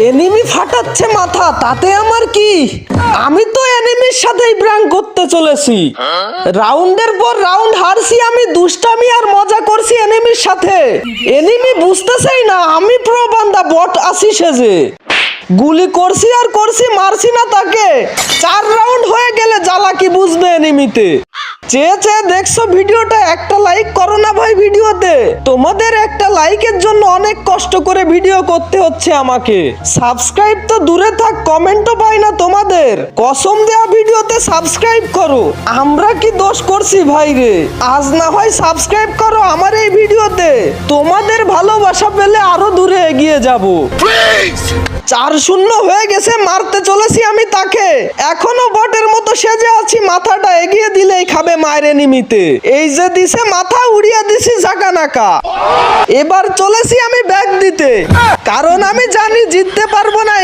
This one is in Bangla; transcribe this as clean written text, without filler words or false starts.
এনিমি ফাটাচ্ছে মাথা, তাতে আমার কি? আমি তো এনিমির সাথেই প্র্যাঙ্ক করতে চলেছি। রাউন্ডের পর রাউন্ড হারছি আমি, দুষ্টামি আর মজা করছি এনিমির সাথে। এনিমি বুঝতেছেই না আমি প্রো বান্দা, বট আসি সেজে। গুলি করছি আর করছি, মারছি না তাকে। 4 রাউন্ড হয়ে গেলে জ্বালা কি বুঝবে এনিমিতে। চেয়ে চেয়ে দেখছো ভিডিওটা, একটা লাইক করো না ভাই ভিডিওতে। তোমাদের একটা লাইকের জন্য অনেক কষ্ট করে ভিডিও করতে হচ্ছে আমাকে। সাবস্ক্রাইব তো দূরে থাক, কমেন্টও পাই না তোমাদের। কসম দেওয়া ভিডিওতে সাবস্ক্রাইব করো। আমরা কি দোষ করছি ভাই রে? আজ না হয় সাবস্ক্রাইব করো আমার এই ভিডিওতে। তোমাদের ভালোবাসা পেলে আরো দূরে এগিয়ে যাব। 4-0 হয়ে গেছে, মারতে চলেছি আমি তাকে। এখনো বটের মতো সেজে আছি, মাথাটা এগিয়ে দিলেই খাবে মায়ের এনিমিতে। এই যে দিছে মাথা, উড়িয়ে দিছি জাকানাকা। এবার চলেছি আমি ব্যাগ দিতে, কারণ আমি জানি জিততে পারবো না